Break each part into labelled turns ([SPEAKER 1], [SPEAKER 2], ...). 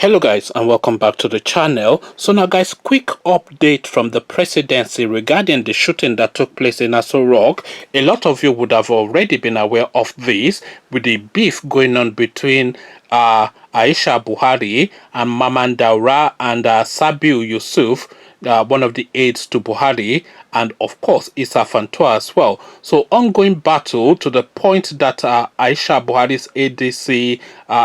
[SPEAKER 1] Hello guys, and welcome back to the channel. So now guys, quick update from the presidency regarding the shooting that took place in Aso Rock. A lot of you would have already been aware of this, with the beef going on between Aisha Buhari and Maman Daura and Sabiu Yusuf, one of the aides to Buhari, and of course Issa Fantua as well. So ongoing battle to the point that Aisha Buhari's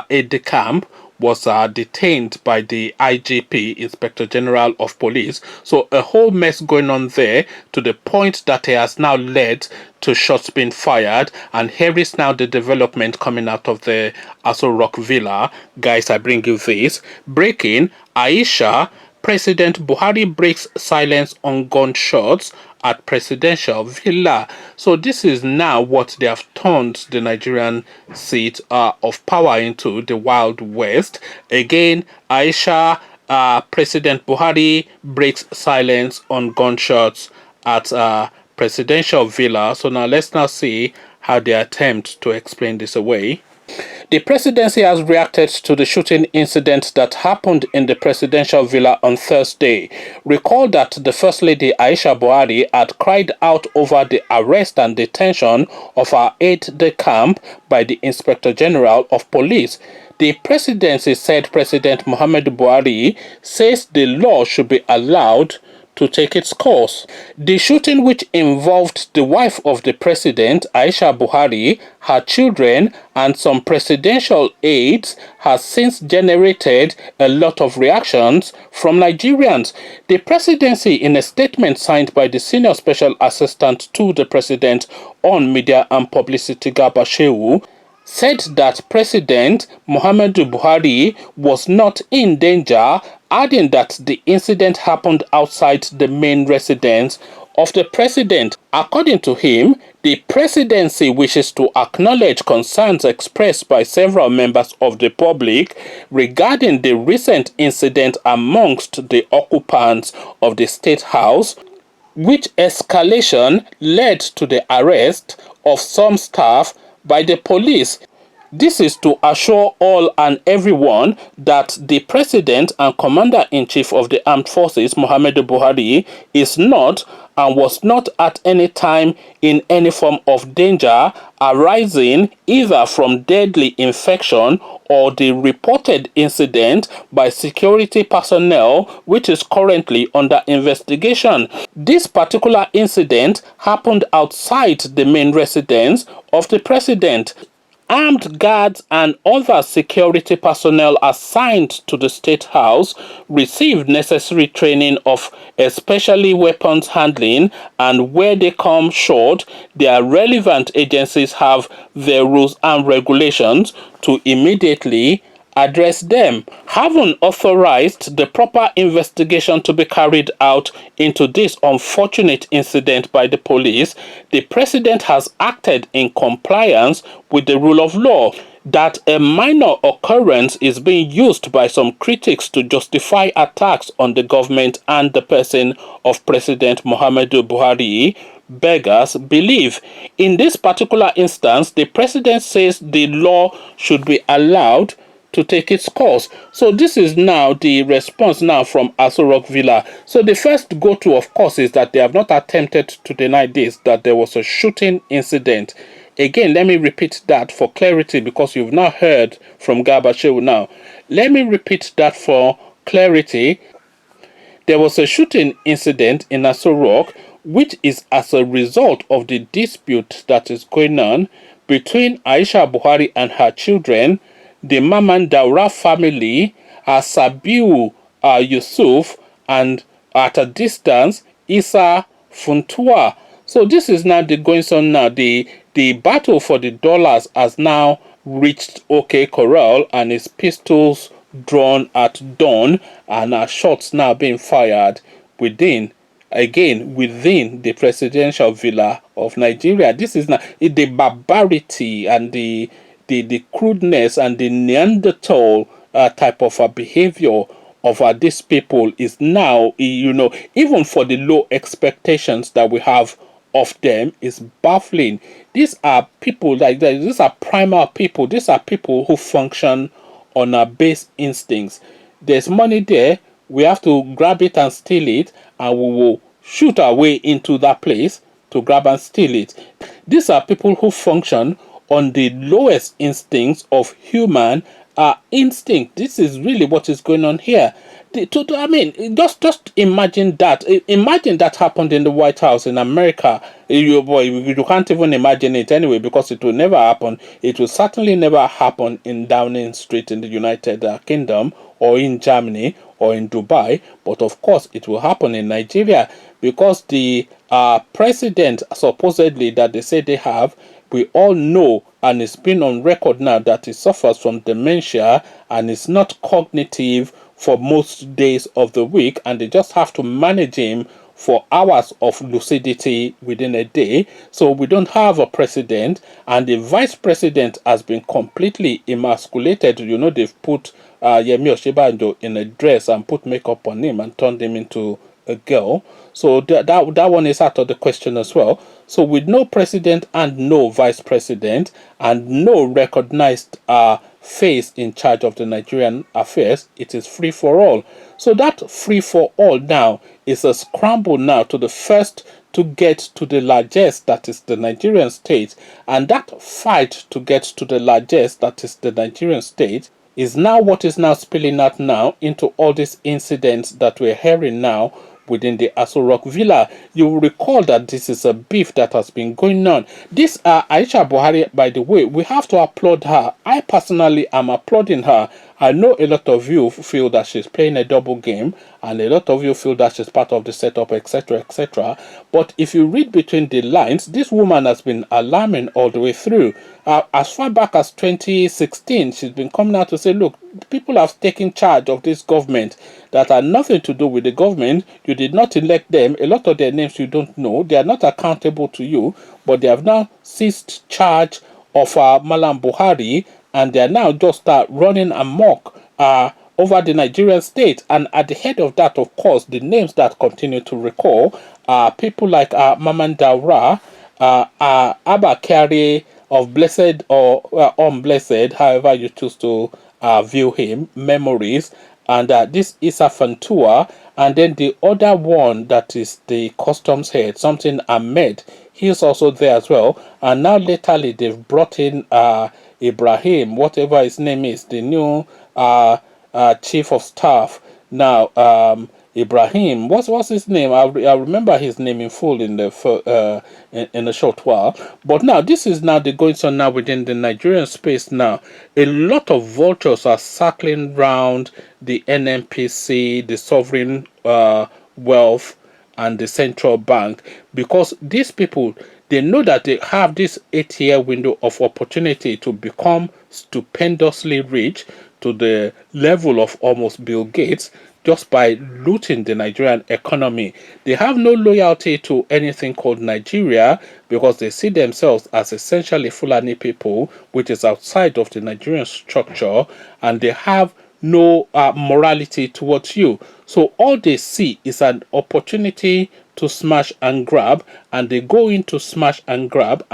[SPEAKER 1] aide-de-camp was detained by the IGP, Inspector General of Police. So a whole mess going on there, to the point that it has now led to shots being fired. And here is now the development coming out of the Aso Rock Villa. Guys, I bring you this. Breaking: Aisha, President Buhari breaks silence on gunshots at presidential villa. So this is now what they have turned the Nigerian seat of power into, the Wild West. Again, Aisha, President Buhari breaks silence on gunshots at presidential villa. So now let's now see how they attempt to explain this away. The presidency has reacted to the shooting incident that happened in the presidential villa on Thursday. Recall that the First Lady Aisha Buhari had cried out over the arrest and detention of her aide-de-camp by the Inspector General of Police. The presidency said President Muhammadu Buhari says the law should be allowed to take its course. The shooting, which involved the wife of the president, Aisha Buhari, her children, and some presidential aides, has since generated a lot of reactions from Nigerians. The presidency, in a statement signed by the senior special assistant to the president on media and publicity, Cabal, said that President Muhammadu Buhari was not in danger, adding that the incident happened outside the main residence of the president. According to him, the presidency wishes to acknowledge concerns expressed by several members of the public regarding the recent incident amongst the occupants of the State House, which escalation led to the arrest of some staff by the police. This is to assure all and everyone that the President and Commander-in-Chief of the Armed Forces, Muhammadu Buhari, is not and was not at any time in any form of danger arising either from deadly infection or the reported incident by security personnel, which is currently under investigation. This particular incident happened outside the main residence of the president. Armed guards and other security personnel assigned to the State House received necessary training of especially weapons handling, and where they come short, their relevant agencies have their rules and regulations to immediately address them. Having authorized the proper investigation to be carried out into this unfortunate incident by the police, the president has acted in compliance with the rule of law. That a minor occurrence is being used by some critics to justify attacks on the government and the person of President Muhammadu Buhari beggars belief. In this particular instance, the president says the law should be allowed to take its course. So this is now the response now from Aso Rock Villa. So the first go-to, of course, is that they have not attempted to deny this, that there was a shooting incident. Again, let me repeat that for clarity, because you've now heard from Gabashew now. Let me repeat that for clarity. There was a shooting incident in Aso Rock, which is as a result of the dispute that is going on between Aisha Buhari and her children, the Maman Daura family, Sabiu Yusuf, and at a distance, Issa Fantua. So this is now the goings on now. The battle for the dollars has now reached OK Corral, and its pistols drawn at dawn, and shots now being fired within the presidential villa of Nigeria. This is now the barbarity and the crudeness and the Neanderthal type of behavior of these people is now, even for the low expectations that we have of them, is baffling. These are people like that. These are primal people. These are people who function on our base instincts. there's money there, we have to grab it and steal it, and we will shoot our way into that place to grab and steal it. These are people who function on the lowest instincts of human instinct. This is really what is going on here. I mean, just imagine that. Imagine that happened in the White House in America. You can't even imagine it anyway, because it will never happen. It will certainly never happen in Downing Street in the United Kingdom, or in Germany, or in Dubai. But of course, it will happen in Nigeria, because the president supposedly that they say they have, we all know, and it's been on record now, that he suffers from dementia and is not cognitive for most days of the week, and they just have to manage him for hours of lucidity within a day. So we don't have a president, and the vice president has been completely emasculated. You know, they've put Yemi Oshibanjo in a dress and put makeup on him and turned him into a girl. So that one is out of the question as well. So with no president and no vice president and no recognized face in charge of the Nigerian affairs, it is free for all. So that free for all now is a scramble now to the first to get to the largest, that is the Nigerian state. And that fight to get to the largest, that is the Nigerian state, is now what is now spilling out now into all these incidents that we're hearing now within the Aso Rock villa. You will recall that this is a beef that has been going on. This Aisha Buhari, by the way, we have to applaud her. I personally am applauding her. I know a lot of you feel that she's playing a double game, and a lot of you feel that she's part of the setup, etc., etc. But if you read between the lines, this woman has been alarming all the way through. As far back as 2016, she's been coming out to say, look, people have taken charge of this government that had nothing to do with the government. You did not elect them. A lot of their names you don't know. They are not accountable to you, but they have now seized charge of Malam Buhari, and they are now just running amok over the Nigerian state. And at the head of that, of course, the names that continue to recall are people like Maman Daura, Abba Kari of Blessed or Unblessed, however you choose to view him, Memories, and this is a Fantua, and then the other one that is the customs head, something Ahmed, he's also there as well. And now lately they've brought in Ibrahim, whatever his name is, the new chief of staff. Now Ibrahim, what's his name? I'll remember his name in full in the in a short while. But now this is now the goings on now within the Nigerian space. Now a lot of vultures are circling round the NNPC, the sovereign wealth, and the central bank, because these people, they know that they have this 8-year window of opportunity to become stupendously rich to the level of almost Bill Gates, just by looting the Nigerian economy. They have no loyalty to anything called Nigeria, because they see themselves as essentially Fulani people, which is outside of the Nigerian structure, and they have no morality towards you. So all they see is an opportunity to smash and grab, and they go into smash and grab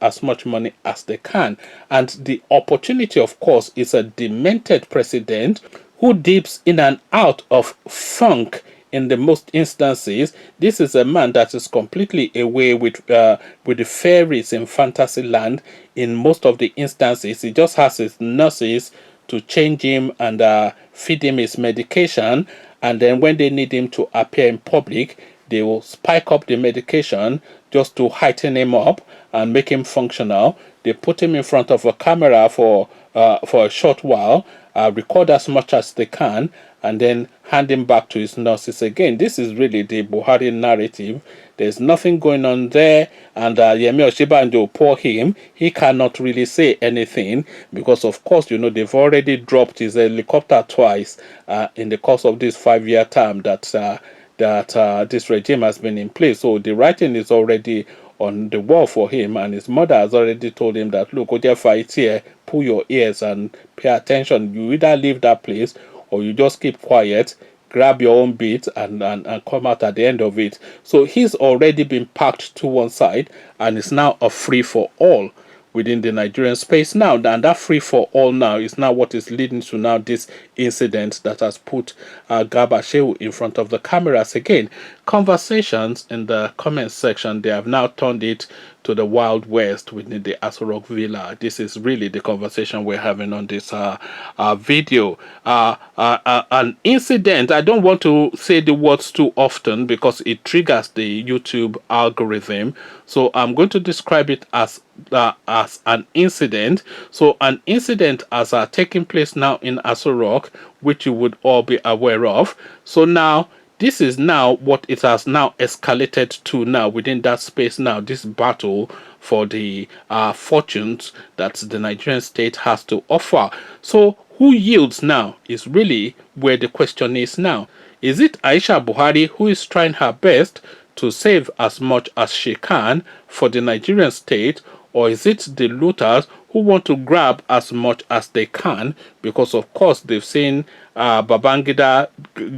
[SPEAKER 1] as much money as they can. And the opportunity, of course, is a demented president who dips in and out of funk in the most instances. This is a man that is completely away with the fairies in fantasy land. In most of the instances, he just has his nurses to change him and feed him his medication, and then when they need him to appear in public, they will spike up the medication just to heighten him up and make him functional. They put him in front of a camera for a short while, record as much as they can, and then hand him back to his nurses again. This is really the Buhari narrative. There's nothing going on there, and Yemi Oshibanjo, poor him, he cannot really say anything, because of course, you know, they've already dropped his helicopter twice in the course of this 5-year term that this regime has been in place. So the writing is already on the wall for him, and his mother has already told him that, look, Oja fight here, pull your ears and pay attention. You either leave that place or you just keep quiet, grab your own bit and come out at the end of it. So he's already been packed to one side, and it's now a free for all within the Nigerian space now, and that free for all now is now what is leading to now this incident that has put Garba Shehu in front of the cameras again. Conversations in the comment section, they have now turned it to the Wild West within the Aso Rock Villa. This is really the conversation we're having on this video. An incident, I don't want to say the words too often because it triggers the YouTube algorithm, so I'm going to describe it as an incident. So an incident has taken place now in Aso Rock, which you would all be aware of. So now this is now what it has now escalated to now within that space now, this battle for the fortunes that the Nigerian state has to offer. So who yields now is really where the question is now. Is it Aisha Buhari who is trying her best to save as much as she can for the Nigerian state, or is it the looters who want to grab as much as they can? Because of course they've seen Babangida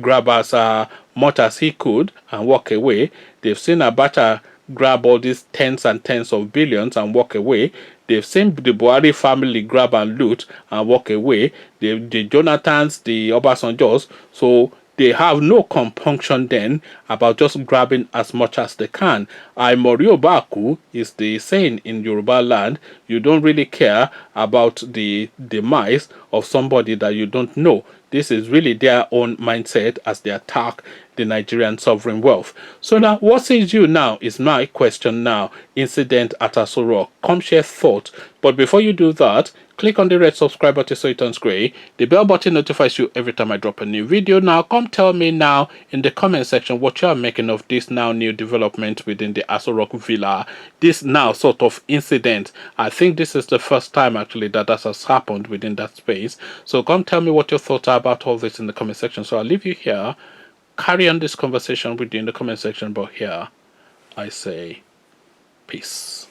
[SPEAKER 1] grab as much as he could and walk away. They've seen Abacha grab all these tens and tens of billions and walk away. They've seen the Buhari family grab and loot and walk away. The Jonathans, the Obasanjos. So they have no compunction then about just grabbing as much as they can. Aimori Obaku is the saying in Yoruba land, you don't really care about the demise of somebody that you don't know. This is really their own mindset as they attack the Nigerian sovereign wealth. So now, what says you now is my question now. Incident at Aso Rock. Come share thought. But before you do that, click on the red subscribe button so it turns grey. The bell button notifies you every time I drop a new video. Now, come tell me now in the comment section what you are making of this now new development within the Aso Rock Villa. This now sort of incident. I think this is the first time actually that has happened within that space. So come tell me what your thoughts are about all this in the comment section. So I'll leave you here. Carry on this conversation with you in the comment section. But here, I say peace.